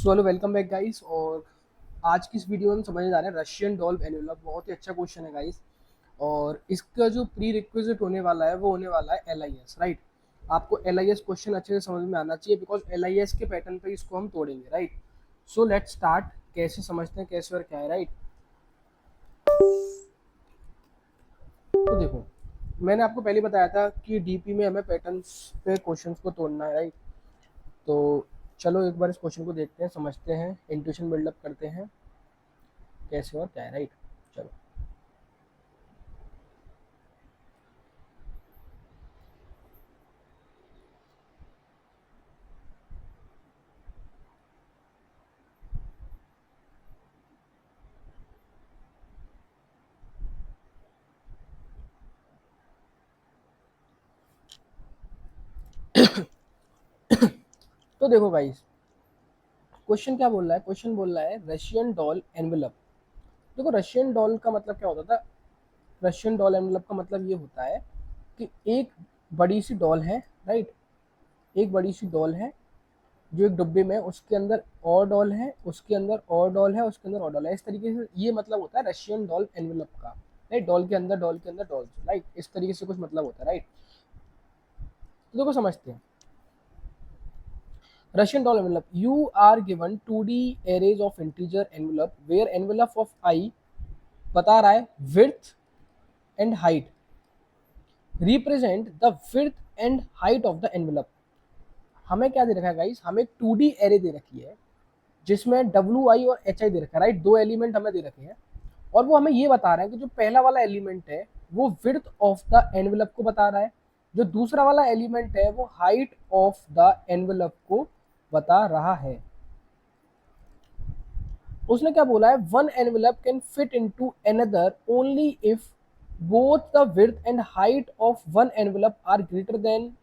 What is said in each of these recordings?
So hello welcome back guys. और आज की इस वीडियो में हम समझने जा रहे हैं रशियन डॉल्फ एनवेलप। बहुत ही अच्छा क्वेश्चन है गाइस। और इसका जो प्री रिक्विजिट होने वाला है वो होने वाला है LIS, राइट। आपको LIS क्वेश्चन अच्छे से समझ में आना चाहिए बिकॉज LIS के पैटर्न पे इसको हम तोड़ेंगे, राइट। So let's start. कैसे समझते हैं कैसे और क्या है, राइट। तो देखो, मैंने आपको पहले बताया था कि डीपी में हमें पैटर्न्स पे क्वेश्चंस को तोड़ना है, राइट। तो चलो एक बार इस क्वेश्चन को देखते हैं, समझते हैं, इंट्यूशन बिल्डअप करते हैं कैसे और क्या है, राइट। चलो तो देखो गाइस, क्वेश्चन क्या बोल रहा है। क्वेश्चन बोल रहा है रशियन डॉल एनवेलप। देखो, रशियन डॉल का मतलब क्या होता था। रशियन डॉल एनवेलप का मतलब ये होता है कि एक बड़ी सी डॉल है, राइट। एक बड़ी सी डॉल है जो एक डिब्बे में, उसके अंदर और डॉल है, उसके अंदर और डॉल है, उसके अंदर और डॉल है। इस तरीके से ये मतलब होता है रशियन डॉल एनवेलप का, राइट। डॉल के अंदर डॉल के अंदर डॉल, राइट। इस तरीके से कुछ मतलब होता है, राइट। तो देखो समझते हैं। Russian doll envelope. You are given 2D arrays of integer envelope where envelope of I बता रहा है width and height represent the width and height of the envelope. हमें क्या दे रखा है गाइस, हमें 2D एरे दे रखी है जिसमें WI और HI दे रखा है, राइट। दो एलिमेंट हमें दे रखे हैं और वो हमें ये बता रहा है कि जो पहला वाला एलिमेंट है वो विड्थ ऑफ द एनवेलप को बता रहा है, जो दूसरा वाला एलिमेंट है वो हाइट ऑफ द एनवेलप को बता रहा है। उसने क्या बोला है, one envelope can fit into another only if both the width and height of one envelope are greater than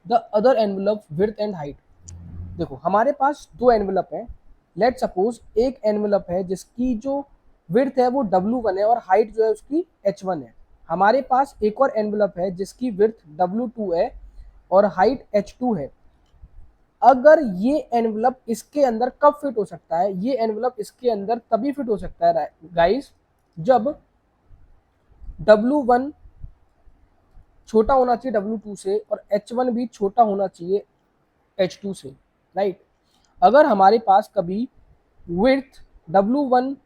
the other envelope width and height. देखो, हमारे पास दो एनवेलप है। लेट सपोज एक एनवेलप है जिसकी जो विड्थ है वो W1 है और हाइट जो है उसकी H1 है। हमारे पास एक और एनवेलप है जिसकी विड्थ W2 है और हाइट H2 है। अगर ये एनवलप इसके अंदर कब फिट हो सकता है, ये एनवलप इसके अंदर तभी फिट हो सकता है गाइस जब W1 छोटा होना चाहिए W2 से और H1 भी छोटा होना चाहिए H2 से, राइट। अगर हमारे पास कभी विड्थ W1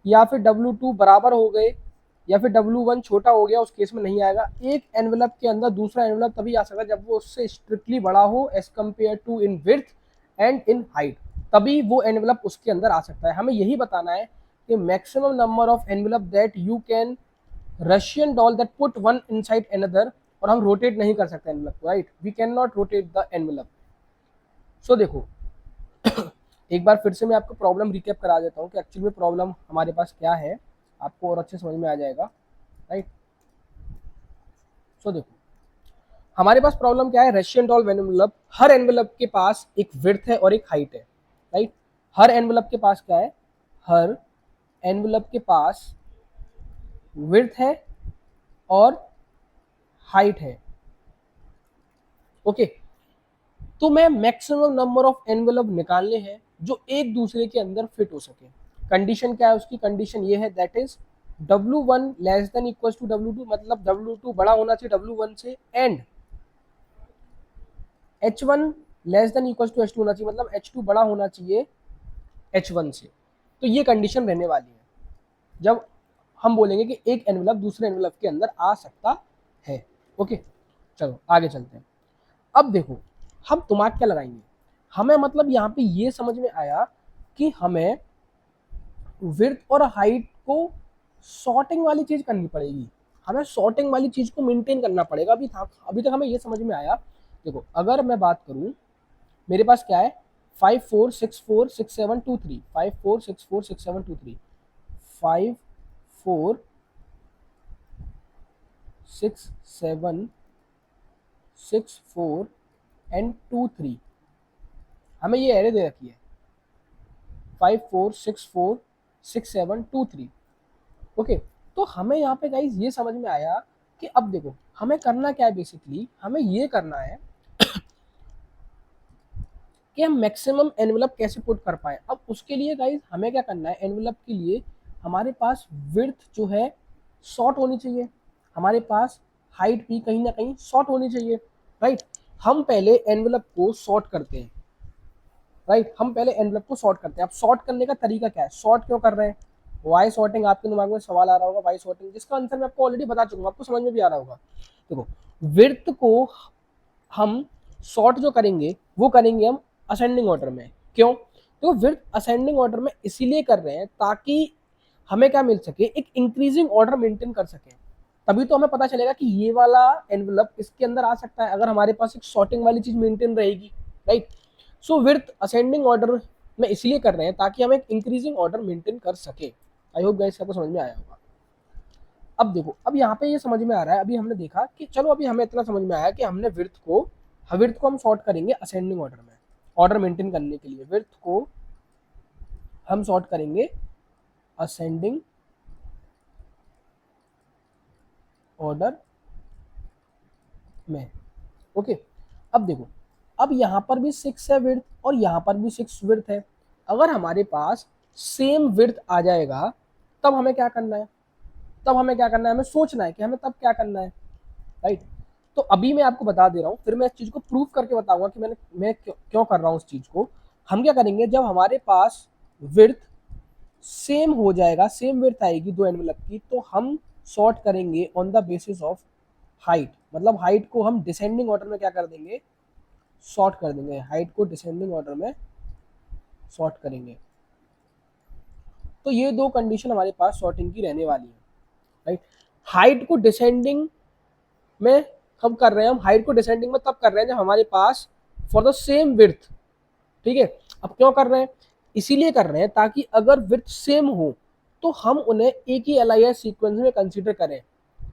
या फिर W2 बराबर हो गए या फिर W1 छोटा हो गया, उस केस में नहीं आएगा। एक एनवेलप के अंदर दूसरा एनवेलप तभी आ सकता है जब वो उससे स्ट्रिक्टली बड़ा हो as compare to in width and in height, तभी वो एनवेलप उसके अंदर आ सकता है। हमें यही बताना है कि maximum number of envelope that you can Russian doll that put one inside another. और हम रोटेट नहीं कर सकते एनवेलप को, right. We can not rotate the envelope. So देखो, एक बार फिर से मैं आपको प्रॉब्लम रिकैप करा देता हूँ कि एक्चुअली में प्रॉब्लम हमारे पास क्या है, आपको और अच्छे समझ में आ जाएगा, राइट। सो देखो, हमारे पास प्रॉब्लम क्या है, रशियन डॉल एनवेलप। हर एनवेलप के पास एक विड्थ है और एक हाइट है, राइट। हर एनवेलप के पास क्या है, हर एनवेलप के पास विड्थ है और हाइट है, ओके। तो मैं मैक्सिमम नंबर ऑफ एनवेलप निकालने हैं जो एक दूसरे के अंदर फिट हो सके। कंडीशन क्या है उसकी, कंडीशन ये है that is W1 less than equal to W2, मतलब W2 बड़ा होना चाहिए W1 से, and H1 less than equal to H2 होना चाहिए, मतलब H2 बड़ा होना चाहिए H1 से। तो ये कंडीशन रहने वाली है जब हम बोलेंगे कि एक एनवेलप दूसरे एनवेलप के अंदर आ सकता है, ओके। चलो आगे चलते हैं। अब देखो, हम दिमाग क्या लगाएंगे, हमें मतलब यहाँ पे ये समझ में आया कि हमें विड्थ और हाइट को सॉर्टिंग वाली चीज करनी पड़ेगी। हमें सॉर्टिंग वाली चीज को मेंटेन करना पड़ेगा। अभी तक हमें ये समझ में आया। देखो, अगर मैं बात करूं, मेरे पास क्या है, 54646723, 54646723, 546764 एंड 23। हमें ये एरे दे रखी है 54646723, ओके। तो हमें यहाँ पे गाइज ये समझ में आया कि अब देखो हमें करना क्या है, बेसिकली हमें ये करना है कि हम मैक्सिमम एनवेलप कैसे पुट कर पाए। अब उसके लिए गाइज हमें क्या करना है, एनवेलप के लिए हमारे पास विड्थ जो है शॉर्ट होनी चाहिए, हमारे पास हाइट भी कहीं ना कहीं शॉर्ट होनी चाहिए, राइट। हम पहले एनवेलप को शॉर्ट करते हैं, राइट, हम पहले एनवेलप को शॉर्ट करते हैं। अब शॉर्ट करने का तरीका क्या है, शॉर्ट क्यों कर रहे हैं, वाई शॉर्टिंग, आपके दिमाग में सवाल आ रहा होगा, वाई शॉर्टिंग, जिसका आंसर मैं आपको ऑलरेडी बता चुका हूँ, आपको समझ में भी आ रहा होगा। देखो, विड्थ को हम शॉर्ट जो करेंगे वो करेंगे हम असेंडिंग ऑर्डर में। क्यों, तो विड्थ असेंडिंग ऑर्डर में इसीलिए कर रहे हैं ताकि हमें क्या मिल सके, एक इंक्रीजिंग ऑर्डर मेंटेन कर सके। तभी तो हमें पता चलेगा कि ये वाला एनवेलप इसके अंदर आ सकता है अगर हमारे पास एक शॉर्टिंग वाली चीज मेंटेन रहेगी, राइट। सो विड्थ असेंडिंग ऑर्डर में इसलिए कर रहे हैं ताकि हम एक इंक्रीजिंग ऑर्डर मेंटेन कर सके। आई होप गाइस आपको समझ में आया होगा। अब देखो, अब यहाँ पे ये समझ में आ रहा है, अभी हमने देखा कि चलो अभी हमें इतना समझ में आया कि हमने विड्थ को हम शॉर्ट करेंगे असेंडिंग ऑर्डर में, ऑर्डर मेंटेन करने के लिए विड्थ को हम शॉर्ट करेंगे असेंडिंग ऑर्डर में, ओके। अब देखो, अब यहाँ पर भी 6 है विड्थ और यहाँ पर भी 6 विड्थ है। अगर हमारे पास सेम विड्थ आ जाएगा तब हमें क्या करना है, तब हमें क्या करना है, हमें सोचना है कि हमें तब क्या करना है, राइट। तो अभी मैं आपको बता दे रहा हूँ, फिर मैं इस चीज को प्रूव करके बताऊंगा कि मैं क्यों कर रहा हूँ इस चीज को। हम क्या करेंगे, जब हमारे पास विड्थ सेम हो जाएगा, सेम विड्थ आएगी दो एनवेलप की, तो हम सॉर्ट करेंगे on the basis of height. मतलब हाइट को हम डिसेंडिंग ऑर्डर में क्या कर देंगे, सॉर्ट कर देंगे, हाइट को डिसेंडिंग ऑर्डर में सॉर्ट करेंगे। तो ये दो कंडीशन हमारे पास सॉर्टिंग की रहने वाली है, राइट। हाइट को डिसेंडिंग में हम कर रहे हैं, हम हाइट को डिसेंडिंग में तब कर रहे हैं जब हमारे पास फॉर द सेम विड्थ, ठीक है। अब क्यों कर रहे हैं, इसीलिए कर रहे हैं ताकि अगर विड्थ सेम हो तो हम उन्हें एक ही एलआईएस सीक्वेंस में कंसीडर करें,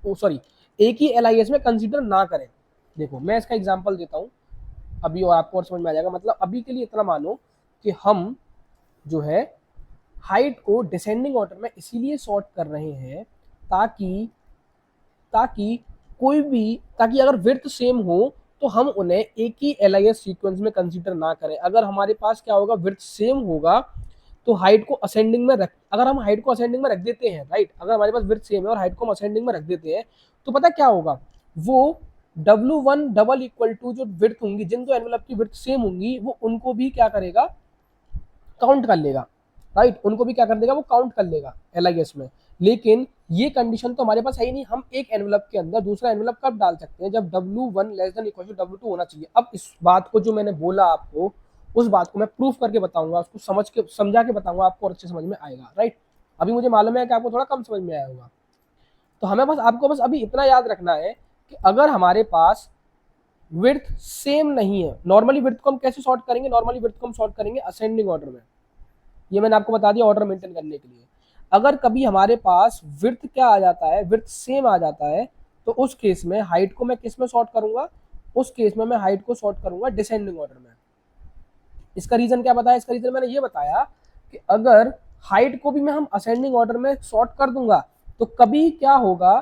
ओ सॉरी, एक ही एलआईएस में कंसीडर ना करें। देखो मैं इसका एग्जांपल देता हूं, अभी और आपको और समझ में आ जाएगा। मतलब अभी के लिए इतना मानो कि हम जो है हाइट को डिसेंडिंग ऑर्डर में इसीलिए सॉर्ट कर रहे हैं ताकि ताकि कोई भी, ताकि अगर विड्थ सेम हो तो हम उन्हें एक ही एलआईएस सीक्वेंस में कंसीडर ना करें। अगर हमारे पास क्या होगा, विड्थ सेम होगा तो हाइट को असेंडिंग में रख, अगर हम हाइट को असेंडिंग में रख देते हैं, राइट, अगर हमारे पास विड्थ सेम है और हाइट को हम असेंडिंग में रख देते हैं, तो पता क्या होगा, वो W1 डबल इक्वल टू जो विड्थ होंगी, जिन दो एनवेलप की विड्थ सेम होंगी, वो उनको भी क्या करेगा, काउंट कर लेगा, राइट, उनको भी क्या कर देगा, वो काउंट कर लेगा एलआईएस में। लेकिन ये कंडीशन तो हमारे पास है ही नहीं। हम एक एनवेलप के अंदर दूसरा एनवेलप कब डाल सकते हैं, जब W1 less than equal to W2 होना चाहिए। अब इस बात को जो मैंने बोला आपको, उस बात को मैं प्रूफ करके बताऊंगा, उसको समझा के बताऊंगा, आपको और अच्छे समझ में आएगा, राइट। अभी मुझे मालूम है कि आपको थोड़ा कम समझ में आया होगा। तो हमें बस, आपको बस अभी इतना याद रखना है कि अगर हमारे पास विड्थ सेम नहीं है, नॉर्मली विड्थ को हम कैसे सॉर्ट करेंगे, नॉर्मली विड्थ को हम सॉर्ट करेंगे असेंडिंग ऑर्डर में। ये मैंने आपको बता दिया ऑर्डर मेंटेन करने के लिए। अगर कभी हमारे पास विड्थ क्या आ जाता है, विड्थ सेम आ जाता है, तो उस केस में हाइट को मैं किस में सॉर्ट करूंगा, उस केस में मैं हाइट को सॉर्ट करूंगा डिसेंडिंग ऑर्डर में। इसका रीजन क्या बताया, इसका रीजन मैंने ये बताया कि अगर हाइट को भी मैं हम असेंडिंग ऑर्डर में सॉर्ट कर दूंगा तो कभी क्या होगा,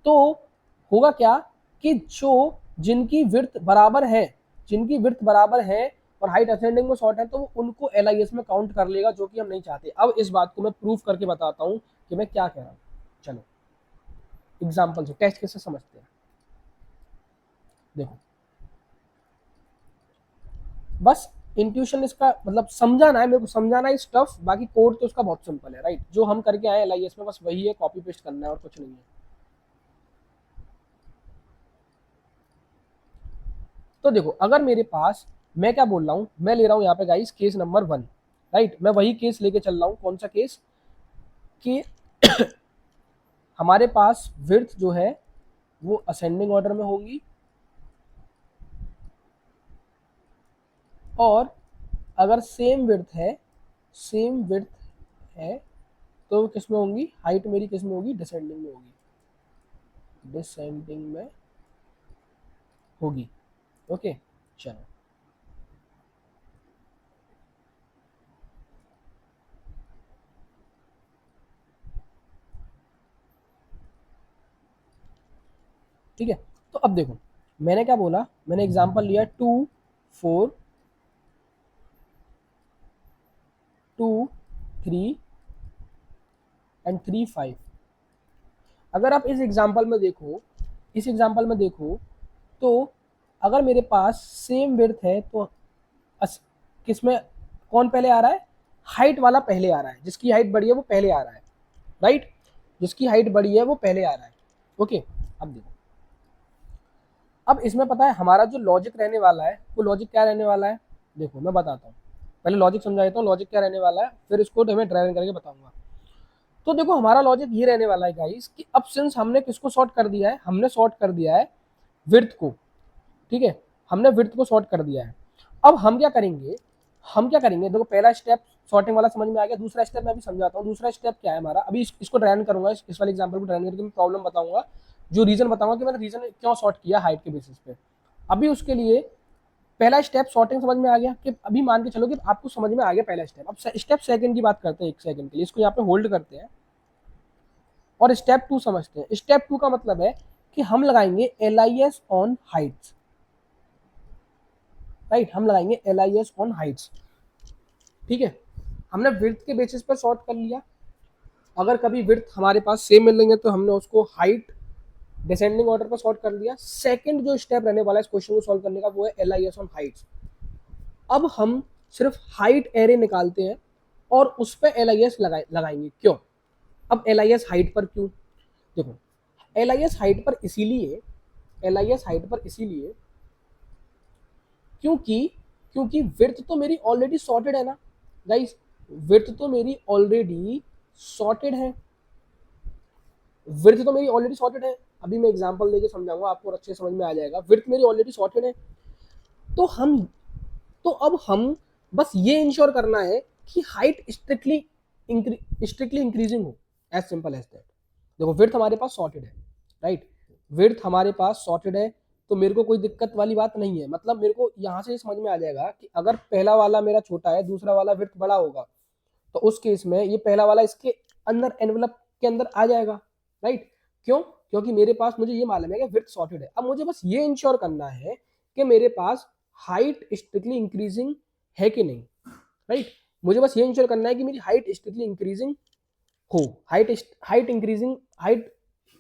तो होगा क्या कि जो जिनकी विड्थ बराबर है, जिनकी विड्थ बराबर है और हाइट असेंडिंग में शॉर्ट है, तो वो उनको एलआईएस में काउंट कर लेगा, जो कि हम नहीं चाहते। अब इस बात को मैं प्रूफ करके बताता हूं कि मैं क्या कह रहा हूं। चलो एग्जाम्पल से, टेस्ट कैसे समझते हैं, देखो बस इंट्यूशन इसका मतलब समझाना है, मेरे को समझाना है स्टफ, बाकी कोड तो उसका बहुत सिंपल है, राइट। जो हम करके आए एलआईएस में बस वही है, कॉपी पेस्ट करना है और कुछ नहीं है। तो देखो, अगर मेरे पास, मैं क्या बोल रहा हूं, मैं ले रहा हूं यहाँ पे गाइस केस नंबर 1, राइट। मैं वही केस लेके चल रहा हूं, कौन सा केस, कि हमारे पास विड्थ जो है वो असेंडिंग ऑर्डर में होगी, और अगर सेम विड्थ है, सेम विड्थ है, तो किस में होंगी, हाइट मेरी किस में होगी, डिसेंडिंग में होगी, डिसेंडिंग में होगी, ओके। चलो ठीक है। तो अब देखो, मैंने क्या बोला, मैंने एग्जांपल लिया 2 4 3 एंड 3 5। अगर आप इस एग्जांपल में देखो, तो अगर मेरे पास सेम विड्थ है तो किसमें कौन पहले आ रहा है? हाइट वाला पहले आ रहा है, जिसकी हाइट बड़ी है वो पहले आ रहा है, राइट? जिसकी हाइट बड़ी है वो पहले आ रहा है। ओके, अब देखो, अब इसमें पता है हमारा जो लॉजिक रहने वाला है, वो लॉजिक क्या रहने वाला है? देखो मैं बताता हूँ, पहले लॉजिक समझा देता हूँ, लॉजिक क्या रहने वाला है, फिर इसको हमें ड्राइव करके बताऊंगा। तो देखो हमारा लॉजिक ये रहने वाला है गाइस कि अब सिंस हमने किसको सॉर्ट कर दिया है, हमने सॉर्ट कर दिया है विड्थ को, ठीक है, हमने विड्थ को सॉर्ट कर दिया है। अब हम क्या करेंगे, देखो पहला स्टेप सॉर्टिंग वाला समझ में आ गया, दूसरा स्टेप मैं अभी समझाता हूँ। दूसरा स्टेप क्या है हमारा, अभी इसको ड्राइव करूंगा, इस वाले एग्जांपल को ड्राइव करके मैं प्रॉब्लम बताऊंगा, जो रीजन बताऊंगा कि मैंने रीजन क्यों सॉर्ट किया हाइट के बेसिस पे। अभी उसके लिए पहला स्टेप सॉर्टिंग समझ में आ गया, कि अभी मान के चलो कि आपको समझ में आ गया पहला स्टेप। अब स्टेप सेकंड की बात करते हैं, एक सेकंड के लिए इसको यहाँ पे होल्ड करते हैं और स्टेप 2 समझते हैं। स्टेप 2 का मतलब है कि हम लगाएंगे LIS ऑन हाइट्स, राइट? हम लगाएंगे LIS ऑन हाइट्स, ठीक है। हमने विड्थ के बेसिस पर सॉर्ट कर लिया, अगर कभी विड्थ हमारे पास सेम मिल रही है तो हमने उसको हाइट डिसेंडिंग ऑर्डर पर सॉर्ट कर दिया। सेकंड जो स्टेप रहने वाला है इस क्वेश्चन को सॉल्व करने का, वो है LIS ऑन हाइट्स। अब हम सिर्फ हाइट एरे निकालते हैं और उस पर LIS लगाएंगे। क्यों? अब LIS हाइट पर क्यों? देखो LIS हाइट पर इसीलिए, क्योंकि विड्थ तो मेरी ऑलरेडी सॉर्टेड है ना गाइस, विड्थ तो मेरी ऑलरेडी सॉर्टेड है, अभी मैं एग्जांपल देके समझाऊंगा आपको और अच्छे समझ में आ जाएगा। विड्थ मेरी ऑलरेडी सॉर्टेड है, तो अब हम बस ये इंश्योर करना है कि हाइट स्ट्रिक्टली इंक्रीजिंग हो, एज सिंपल एज दैट। देखो विड्थ हमारे पास सॉर्टेड है, राइट? विड्थ हमारे पास सॉर्टेड है, तो मेरे को कोई दिक्कत वाली बात नहीं है। मतलब मेरे को यहाँ से समझ में आ जाएगा कि अगर पहला वाला मेरा छोटा है, दूसरा वाला विड्थ बड़ा होगा, तो उस केस में ये पहला वाला इसके अंदर एनवेलप के अंदर आ जाएगा, राइट? क्यों? क्योंकि मेरे पास मुझे ये मालूम है कि विड्थ सॉर्टेड है। अब मुझे बस ये इंश्योर करना है कि मेरे पास हाइट स्ट्रिक्टली इंक्रीजिंग है कि नहीं, राइट? मुझे बस ये इंश्योर करना है कि मेरी हाइट स्ट्रिक्टली इंक्रीजिंग हो, हाइट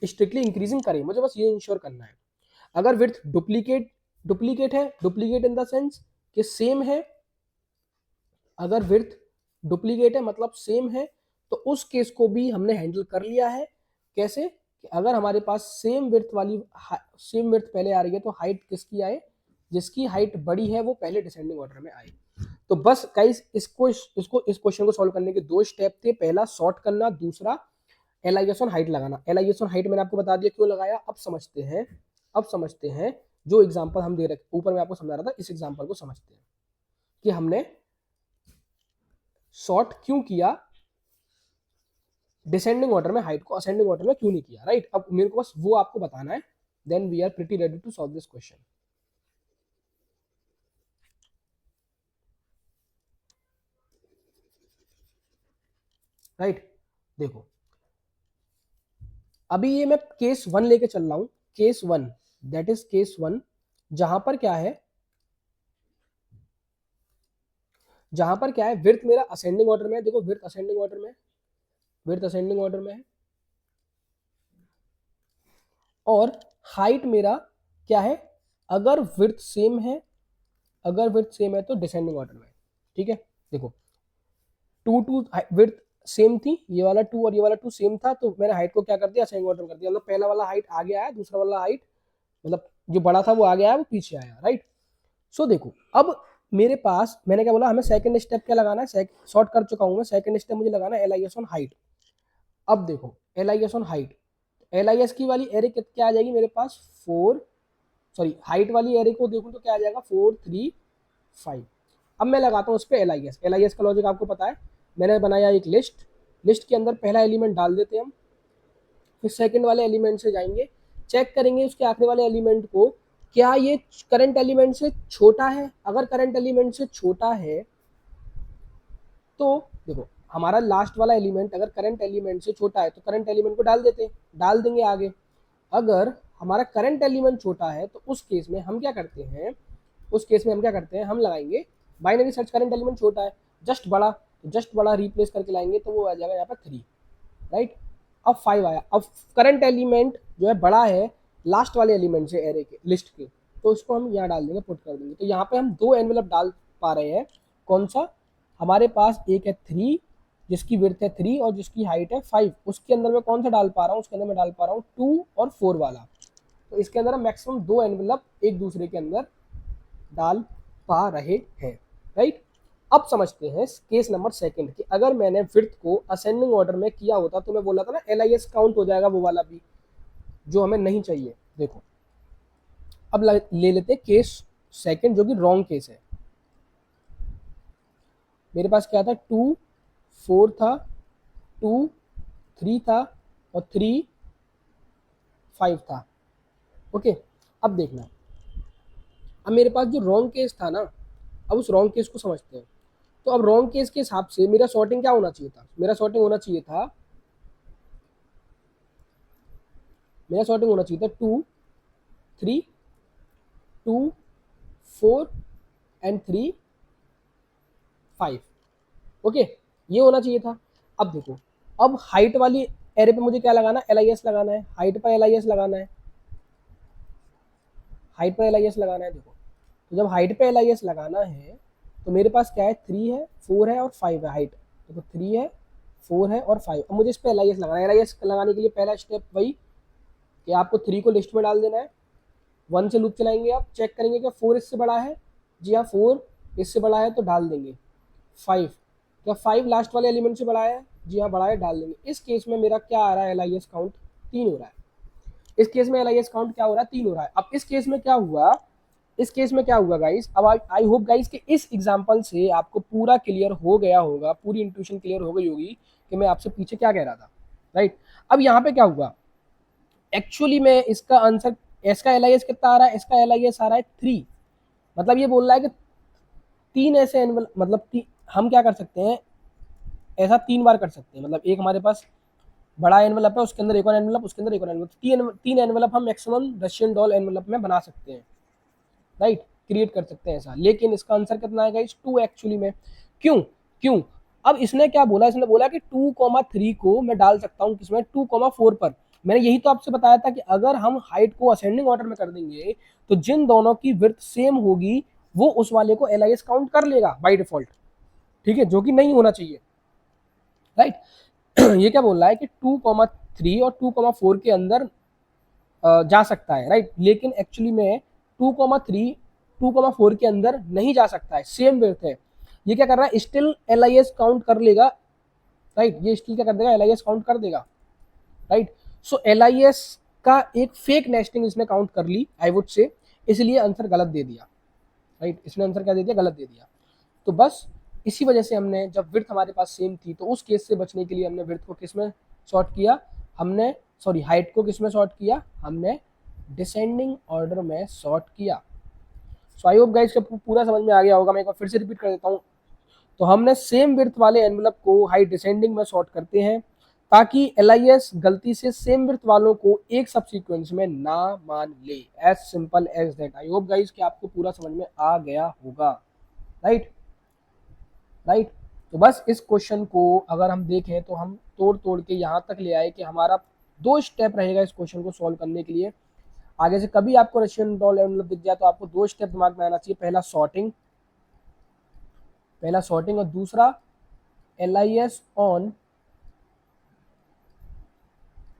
स्ट्रिक्टली इंक्रीजिंग करे, मुझे बस ये इंश्योर करना है। अगर width duplicate in the sense कि सेम है, अगर विड्थ डुप्लीकेट है मतलब सेम है, तो उस केस को भी हमने हैंडल कर लिया है। कैसे? कि अगर हमारे पास सेम विड्थ पहले आ रही है, तो हाइट किसकी आए? जिसकी हाइट बड़ी है वो पहले डिसेंडिंग ऑर्डर में आए। तो बस गाइस इस क्वेश्चन को सॉल्व करने के 2 स्टेप थे, पहला सॉर्ट करना, दूसरा LIS ऑन हाइट लगाना। LIS ऑन हाइट मैंने आपको बता दिया क्यों लगाया। अब समझते हैं जो एग्जांपल हम दे रहे, ऊपर मैं आपको समझा रहा था, इस एग्जांपल को समझते हैं कि हमने सॉर्ट क्यों किया डिसेंडिंग ऑर्डर में हाइट को, असेंडिंग ऑर्डर में क्यों नहीं किया, राइट? अब मेरे को बस वो आपको बताना है, then we are pretty ready to solve this question, right? देखो अभी ये मैं केस 1 लेके चल रहा हूं, केस 1, दैट इज केस 1, जहां पर क्या है, विड्थ मेरा असेंडिंग ऑर्डर में है। देखो विड्थ असेंडिंग ऑर्डर में है, और हाइट मेरा क्या है, अगर विड्थ सेम है तो डिसेंडिंग ऑर्डर में, ठीक है? देखो 2 विड्थ सेम थी, ये वाला 2 और ये वाला 2 सेम था, तो मैंने हाइट को क्या कर दिया, असेंडिंग ऑर्डर कर दिया। मतलब पहला वाला हाइट आगे आया, दूसरा वाला हाइट मतलब जो बड़ा था वो आगे आया, वो पीछे आया, राइट? सो देखो अब मेरे पास, मैंने क्या बोला, हमें सेकंड स्टेप क्या लगाना है, सॉर्ट कर चुका हूं मैं, सेकंड स्टेप मुझे लगाना है LIS ऑन हाइट। अब देखो LIS ऑन हाइट, LIS की वाली एरे क्या आ जाएगी मेरे पास, हाइट वाली एरे को देखूं तो क्या आ जाएगा, 4 3 5। अब मैं लगाता हूँ उस पर LIS का लॉजिक आपको पता है, मैंने बनाया एक लिस्ट के अंदर पहला एलिमेंट डाल देते हैं हम, फिर सेकंड वाले एलिमेंट से जाएंगे, चेक करेंगे उसके आखिरी वाले एलिमेंट को, क्या ये करंट एलिमेंट से छोटा है। अगर करंट एलिमेंट से छोटा है तो देखो हमारा लास्ट वाला एलिमेंट अगर करंट एलिमेंट से छोटा है तो करंट एलिमेंट को डाल देंगे आगे। अगर हमारा करंट एलिमेंट छोटा है तो उस केस में हम क्या करते हैं, हम लगाएंगे बाइनरी सर्च। करंट एलिमेंट छोटा है, जस्ट बड़ा, तो जस्ट बड़ा रिप्लेस करके लाएंगे तो वो आ जाएगा यहाँ पर 3, राइट। अब 5 आया। अब करंट एलिमेंट जो है बड़ा है लास्ट वाले एलिमेंट से एरे के लिस्ट के, तो उसको हम यहाँ डाल देंगे, पुट कर देंगे। तो यहाँ पे हम 2 एनवेलप डाल पा रहे हैं। कौन सा? हमारे पास एक है 3 जिसकी विड्थ है 3 और जिसकी हाइट है 5, उसके अंदर मैं कौन सा डाल पा रहा हूँ? उसके अंदर मैं डाल पा रहा हूँ 2 और 4 वाला। तो इसके अंदर हम मैक्सिमम 2 एनवेलप एक दूसरे के अंदर डाल पा रहे हैं, राइट। अब समझते हैं केस नंबर सेकंड कि अगर मैंने विड्थ को असेंडिंग ऑर्डर में किया होता तो मैं बोला था ना LIS काउंट हो जाएगा, वो वाला भी जो हमें नहीं चाहिए। देखो अब ले लेते हैं केस सेकंड जो कि रॉन्ग केस है। मेरे पास क्या था? 2 4 था, 2 3 था और 3 5 था। ओके, अब देखना, अब मेरे पास जो रॉन्ग केस था ना, अब उस रॉन्ग केस को समझते हैं। तो अब रॉन्ग केस के हिसाब से मेरा सॉर्टिंग क्या होना चाहिए था? मेरा सॉर्टिंग होना चाहिए था 2 3 2 4 एंड 3 5। ओके, ये होना चाहिए था। अब देखो, अब हाइट वाली एरे पे मुझे क्या लगाना है? LIS लगाना है। हाइट पर LIS लगाना है, हाइट पर LIS लगाना है। देखो, तो जब हाइट पे LIS लगाना है तो मेरे पास क्या है? 3 है, 4 है और 5 है हाइट। देखो 3 है, 4 है और 5। अब मुझे इस पे LIS लगाना है। LIS लगाने के लिए पहला स्टेप वही कि आपको 3 को लिस्ट में डाल देना है। 1 से लूप चलाएंगे, आप चेक करेंगे कि 4 इससे बड़ा है। जी हाँ, 4 इससे बड़ा है तो डाल देंगे। 5, क्या 5 लास्ट वाले एलिमेंट से बड़ा है? जी हाँ, बड़ा है, डाल देंगे। इस केस में मेरा क्या आ रहा है? LIS काउंट 3 हो रहा है। इस केस में LIS काउंट क्या हो रहा है? 3 हो रहा है। अब इस केस में क्या हुआ? इस केस में क्या हुआ गाइस? अब आई होप गाइस कि इस एग्जांपल से आपको पूरा क्लियर हो गया होगा, पूरी इंट्यूशन क्लियर हो गई होगी कि मैं आपसे पीछे क्या कह रहा था, राइट। अब यहाँ पे क्या हुआ? एक्चुअली में इसका आंसर, इसका LIS कितना आ रहा है? इसका LIS आ रहा है 3। मतलब ये बोल रहा है कि 3 ऐसे एनवल, मतलब हम क्या कर सकते हैं, ऐसा 3 बार कर सकते हैं। मतलब एक हमारे पास बड़ा एनवलप है, उसके अंदर एक और एनवलप, उसके अंदर एक और एनवलप, तीन एनवलप हम मैक्सिमम रशियन डॉल एनवलप में बना सकते हैं, राइट, क्रिएट कर सकते हैं ऐसा। लेकिन इसका आंसर कितना आएगा? इस 2 एक्चुअली में। क्यों? क्यों? अब इसने क्या बोला? इसने बोला कि 2,3 को मैं डाल सकता हूँ किसमें? 2,4 पर। मैंने यही तो आपसे बताया था कि अगर हम हाइट को असेंडिंग ऑर्डर में कर देंगे तो जिन दोनों की विड्थ सेम होगी वो उस वाले को LIS काउंट कर लेगा बाय डिफॉल्ट, ठीक है, जो कि नहीं होना चाहिए, राइट। ये क्या बोल रहा है कि 2,3 और 2,4 के अंदर जा सकता है, राइट। लेकिन एक्चुअली में 2,3 2,4 के अंदर नहीं जा सकता है, सेम विड्थ है। ये क्या कर रहा है? स्टिल LIS काउंट कर लेगा, राइट। ये स्टिल क्या कर देगा? LIS काउंट कर देगा, राइट। सो LIS का एक फेक नेस्टिंग इसने काउंट कर ली, आई वुड से, इसलिए आंसर गलत दे दिया, राइट। इसने आंसर क्या दे दिया? गलत दे दिया। तो बस इसी वजह से हमने, जब विड्थ हमारे पास सेम थी तो उस केस से बचने के लिए हमने विड्थ को किस में सॉर्ट किया? हमने, सॉरी, हाइट को किस में सॉर्ट किया? हमने डिसेंडिंग ऑर्डर में सॉर्ट किया। सो आई होप गाइस का पूरा समझ में आ गया होगा। मैं एक बार फिर से रिपीट कर देता हूँ। तो हमने सेम विड्थ वाले एनवलप को हाइट डिसेंडिंग में सॉर्ट करते हैं ताकि LIS गलती से सेम विड्थ वालों को एक सब सीक्वेंस में ना मान ले। As simple as that. I hope guys कि आपको पूरा समझ में आ गया होगा, राइट, राइट। तो बस इस क्वेश्चन को अगर हम देखें तो हम तोड़ तोड़ के यहाँ तक ले आए कि हमारा 2 स्टेप रहेगा इस क्वेश्चन को सॉल्व करने के लिए। आगे से कभी आपको रशियन डॉल एनवलप दिख जाए तो आपको 2 स्टेप दिमाग में आना चाहिए। पहला सॉर्टिंग और दूसरा LIS on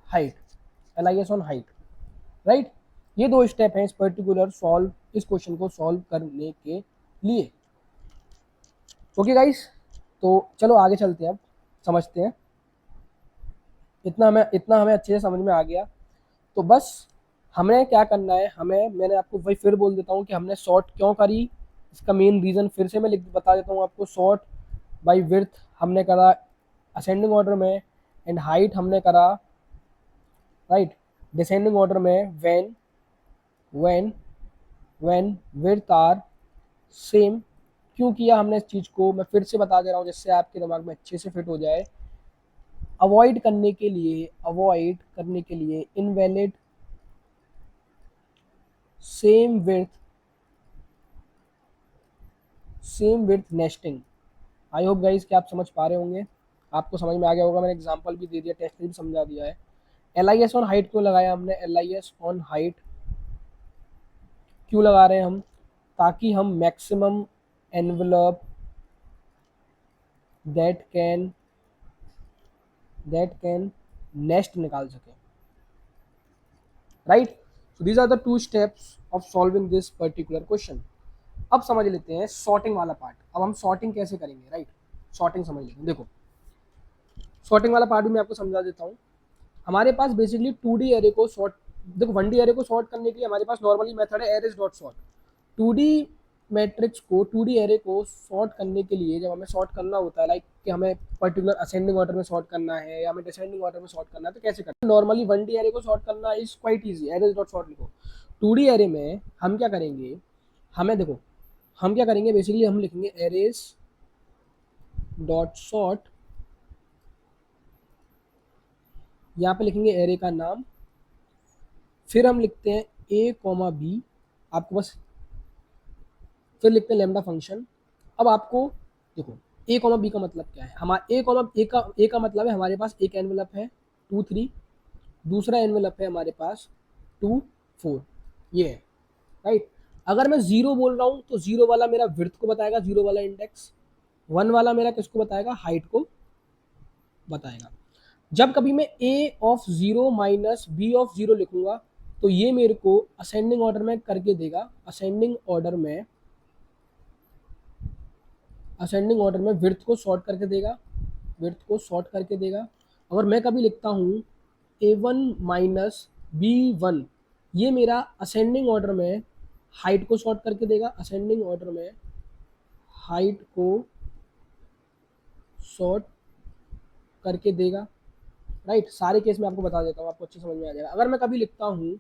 height, LIS on height, right. ये 2 स्टेप हैं इस पर्टिकुलर इस क्वेश्चन को सॉल्व करने के लिए। ओके गाइस, तो चलो आगे चलते हैं, अब समझते हैं। इतना हमें अच्छे से समझ में आ गया। तो बस हमें क्या करना है, मैंने आपको वही फिर बोल देता हूँ कि हमने सॉर्ट क्यों करी। इसका मेन रीज़न फिर से मैं बता देता हूँ आपको। सॉर्ट बाय विड्थ हमने करा असेंडिंग ऑर्डर में, एंड हाइट हमने करा, राइट, डिसेंडिंग ऑर्डर में when when width are same. क्यों किया हमने इस चीज़ को? मैं फिर से बता दे रहा हूँ जिससे आपके दिमाग में अच्छे से फिट हो जाए। अवॉइड करने के लिए इनवैलिड सेम विड्थ नेस्टिंग। आई होप गाइस कि आप समझ पा रहे होंगे, आपको समझ में आ गया होगा। मैंने एग्जांपल भी दे दिया, टेस्ट भी समझा दिया है। L I S on height क्यों लगाया हमने? L I S on height क्यों लगा रहे हैं हम? ताकि हम maximum envelope that can nest निकाल सके, right. So these are the two steps of solving this particular question. अब समझ लेते हैं सॉर्टिंग वाला पार्ट। अब हम सॉर्टिंग कैसे करेंगे, राइट। सॉर्टिंग समझ लेते हैं। देखो सॉर्टिंग वाला पार्ट भी मैं आपको समझा देता हूँ। हमारे पास बेसिकली 2D एरे को सॉर्ट, देखो 1D एरे को सॉर्ट करने के लिए हमारे पास नॉर्मली मेथड है arrays dot sort. 2D matrix को, 2D एरे को सॉर्ट करने के लिए जब हमें सॉर्ट करना होता है, लाइक कि हमें पर्टिकुलर असेंडिंग ऑर्डर में सॉर्ट करना है या हमें डिसेंडिंग ऑर्डर में सॉर्ट करना है, तो कैसे करना है? नॉर्मली 1D एरे को सॉर्ट करना is quite easy, arrays dot sort लिखो। 2D एरे में हम क्या करेंगे, हमें देखो हम क्या करेंगे, बेसिकली हम लिखेंगे एरेज डॉट सॉर्ट, यहाँ पे लिखेंगे एरे का नाम, फिर हम लिखते हैं ए कॉमा बी, आपको बस, फिर लिखते हैं लेमडा फंक्शन। अब आपको देखो ए कॉमा बी का मतलब क्या है, हमारा ए का मतलब है हमारे पास एक एनवेलप है 2 3, दूसरा एनवेलप है हमारे पास 2 4, ये है, राइट। अगर मैं जीरो बोल रहा हूँ तो जीरो वाला मेरा विड्थ को बताएगा, जीरो वाला इंडेक्स, 1 वाला मेरा किसको बताएगा, हाइट को बताएगा। जब कभी मैं A of zero minus B of zero लिखूंगा तो ये मेरे को असेंडिंग ऑर्डर में करके देगा, असेंडिंग ऑर्डर में विड्थ को सॉर्ट करके देगा, अगर मैं कभी लिखता हूँ a1 माइनस b1, ये मेरा असेंडिंग ऑर्डर में हाइट को सॉर्ट करके देगा, असेंडिंग ऑर्डर में हाइट को सॉर्ट करके देगा, राइट। सारे केस में आपको बता देता हूँ, आपको अच्छे समझ में आ जाएगा। अगर मैं कभी लिखता हूँ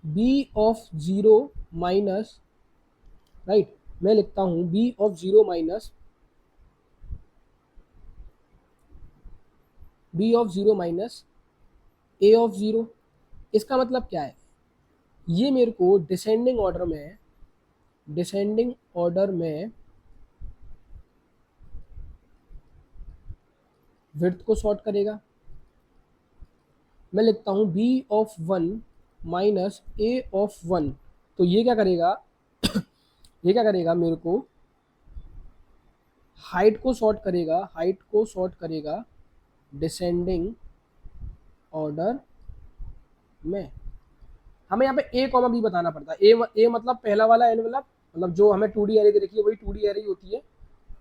b of zero minus, right, मैं लिखता हूँ b of zero minus a of zero, इसका मतलब क्या है, ये मेरे को डिसेंडिंग ऑर्डर में विड्थ को सॉर्ट करेगा। मैं लिखता हूँ b of 1 minus a of 1, तो ये क्या करेगा मेरे को हाइट को सॉर्ट करेगा डिसेंडिंग ऑर्डर में। हमें यहाँ पे ए कॉमा बी बताना पड़ता है। ए मतलब पहला वाला एनवेलप, मतलब जो हमें 2D एरे दे रखी है वही 2D एरे होती है,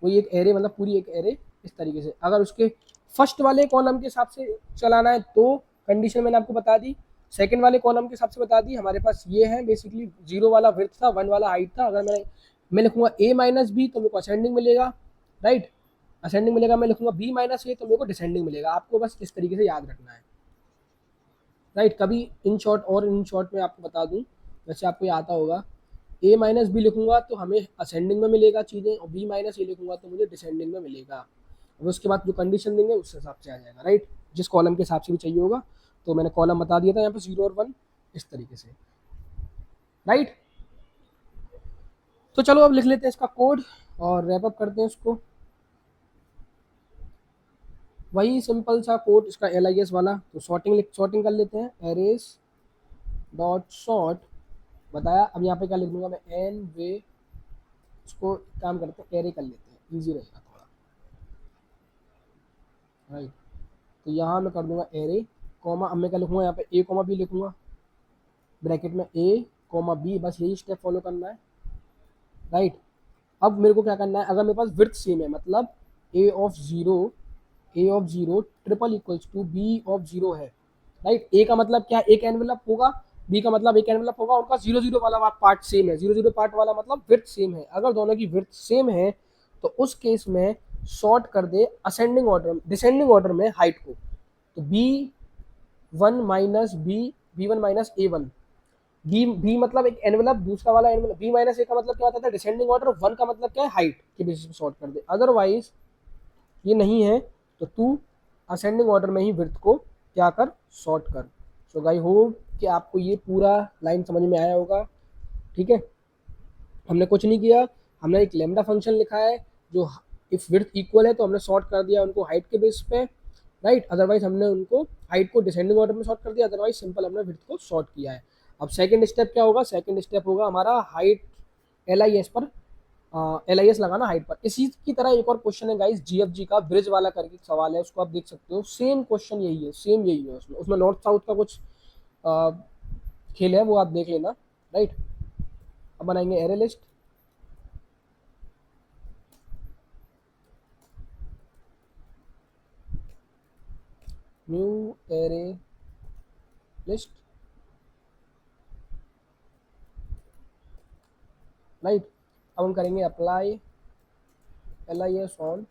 वही एक एरे, मतलब पूरी एक एरे इस तरीके से। अगर उसके फर्स्ट वाले कॉलम के हिसाब से चलाना है तो कंडीशन मैंने आपको बता दी, सेकंड वाले कॉलम के हिसाब से बता दी। हमारे पास ये है बेसिकली, जीरो वाला विड्थ था, 1 वाला हाइट था। अगर मैं लिखूंगा ए माइनस बी तो मेरे को असेंडिंग मिलेगा, राइट, असेंडिंग मिलेगा। मैं लिखूंगा बी माइनस ए तो मेरे को डिसेंडिंग मिलेगा। आपको बस इस तरीके से याद रखना है, राइट। कभी इन शॉर्ट में आपको बता दूं, वैसे आपको ये आता होगा, ए माइनस बी लिखूंगा तो हमें असेंडिंग में मिलेगा चीज़ें, और बी माइनस ए लिखूंगा तो मुझे डिसेंडिंग में मिलेगा। अब उसके बाद जो कंडीशन देंगे उस हिसाब से आ जाएगा, राइट, जिस कॉलम के हिसाब से भी चाहिए होगा। तो मैंने कॉलम बता दिया था यहाँ पे 0 और 1 इस तरीके से, राइट। तो चलो अब लिख लेते हैं इसका कोड और रैप अप करते हैं इसको। वही सिंपल सा कोड इसका LIS वाला। तो सॉर्टिंग कर लेते हैं, एरेज डॉट सॉर्ट बताया। अब यहाँ पे क्या लिख दूंगा मैं, एन वे, इसको काम करते हैं एरे कर लेते हैं, इजी रहेगा थोड़ा, राइट। तो यहाँ मैं कर दूंगा एरे कॉमा, अब मैं क्या लिखूंगा यहाँ पे ए कॉमा बी लिखूंगा, ब्रैकेट में ए कॉमा बी, बस यही स्टेप फॉलो करना है, राइट। अब मेरे को क्या करना है, अगर मेरे पास विड्थ सेम है, मतलब A of zero triple equals to B of zero है, राइट। ए का मतलब क्या है, एक एनवेलप होगा, बी का मतलब एक एनवेलप होगा, उनका 0 0 वाला पार्ट सेम है। 0 0 पार्ट वाला मतलब विड्थ सेम है। अगर दोनों की विड्थ सेम है तो उस केस में सॉर्ट कर दे डिसेंडिंग ऑर्डर में हाइट को। तो B1 minus B1 minus A1, B मतलब एक एनवेलप, दूसरा वाला एनवेलप, बी माइनस ए का मतलब क्या होता है, डिसेंडिंग ऑर्डर, 1 का मतलब क्या है, हाइट के बेसिस पे सॉर्ट कर दे। अदरवाइज ये नहीं है तो तू असेंडिंग ऑर्डर में ही विड्थ को क्या कर, सॉर्ट कर। सो गाइस होप कि आपको ये पूरा लाइन समझ में आया होगा, ठीक है। हमने कुछ नहीं किया, हमने एक लेमडा फंक्शन लिखा है जो इफ विड्थ इक्वल है तो हमने सॉर्ट कर दिया उनको हाइट के बेस पे, राइट, अदरवाइज हमने उनको हाइट को डिसेंडिंग ऑर्डर में सॉर्ट कर दिया, अदरवाइज सिंपल हमने विड्थ को सॉर्ट किया है। अब सेकंड स्टेप क्या होगा, सेकंड स्टेप होगा हमारा हाइट एल आई एस पर, एल आई एस लगाना हाइट पर। इसी की तरह एक और क्वेश्चन है गाइस, जी एफ जी का ब्रिज वाला करके सवाल है, उसको आप देख सकते हो, सेम क्वेश्चन यही है, सेम यही है, उसमें उसमें नॉर्थ साउथ का कुछ अ, खेल है, वो आप देख लेना, राइट। अब बनाएंगे array list, new array list, right. अब हम करेंगे apply L I S on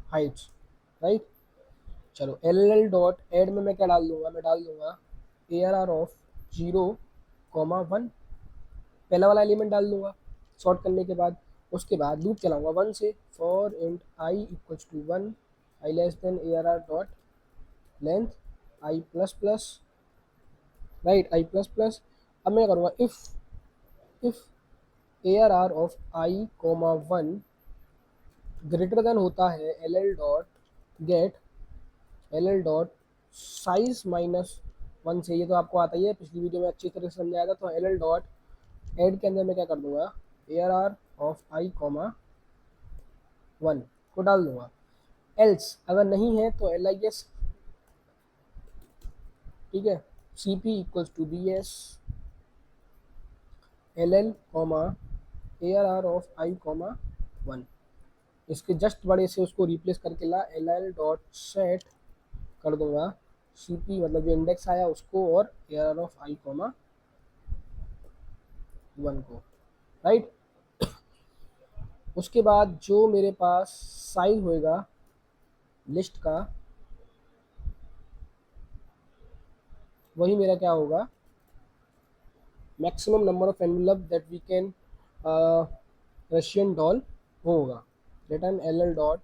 Heights, right. चलो एल एल डॉट एड में मैं क्या डाल दूंगा, मैं डाल दूंगा ए आर आर ऑफ 0,1, पहला वाला एलिमेंट डाल दूंगा सॉर्ट करने के बाद। उसके बाद लूप चलाऊंगा 1 से, for int I equals to 1, I less than A R R dot length I plus plus, right, I plus plus. अब मैं करूँगा if A R R of I comma 1 greater than होता है L L dot get L L dot size minus 1 से, ये तो आपको आता ही है, पिछली वीडियो में अच्छी तरह से समझाया था। तो एल एल डॉट एड के अंदर मैं क्या कर दूंगा, A R R of I comma 1 को डाल दूंगा। एल्स अगर नहीं है तो एल आई एस, ठीक है, C P equals to B S L L comma A R R of I comma 1, इसके जस्ट बड़े से उसको रिप्लेस करके ला एल एल डॉट सेट कर दूंगा सी पी, मतलब जो इंडेक्स आया उसको, और A R R of I comma 1 को, राइट। उसके बाद जो मेरे पास साइज होएगा लिस्ट का, वही मेरा क्या होगा, maximum number of envelope that we can Russian doll होगा, return L L dot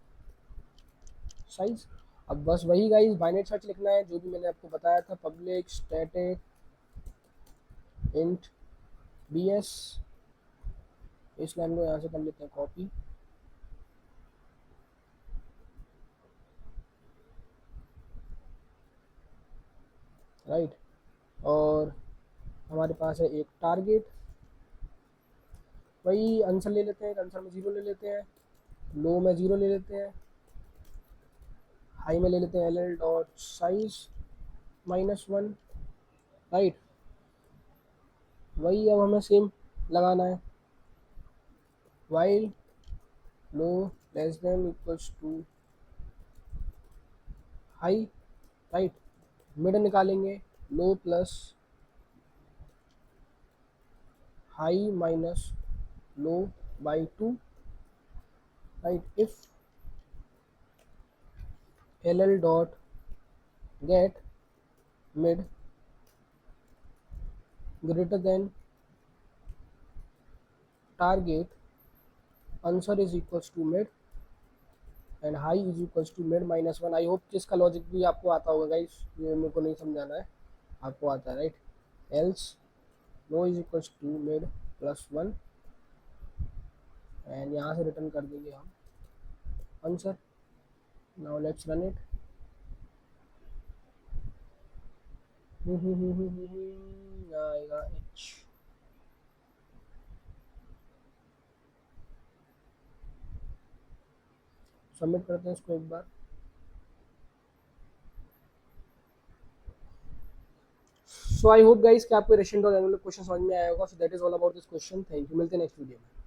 size. अब बस वही गाइस बाइनरी सर्च लिखना है, जो भी मैंने आपको बताया था, public static int B S, इस लाइन को यहाँ से कर लेते हैं कॉपी, राइट। और हमारे पास है एक टारगेट, वही आंसर ले लेते हैं, आंसर में 0 ले लेते हैं, लो में 0 ले लेते हैं, हाई में ले लेते हैं L L dot size -1, right. वही अब हमें सेम लगाना है, while low less than equals to high, right, mid निकालेंगे, low plus high minus low by 2, right. If L L dot get mid greater than target, answer is equals to mid and high is equals to mid -1। I hope कि इसका logic भी आपको आता होगा guys, ये मेरे को नहीं समझाना है, आपको आता है, right. Else low is equals to mid +1 and यहाँ से रिटर्न कर देंगे हम answer. Now let's run it, आएगा एच। सबमिट करते हैं इसको एक बार। सो आई होप गाइस कि आपको रशियन डॉल एनुअल क्वेश्चन समझ में आया होगा। So that is all about this question, thank you, मिलते हैं नेक्स्ट वीडियो में।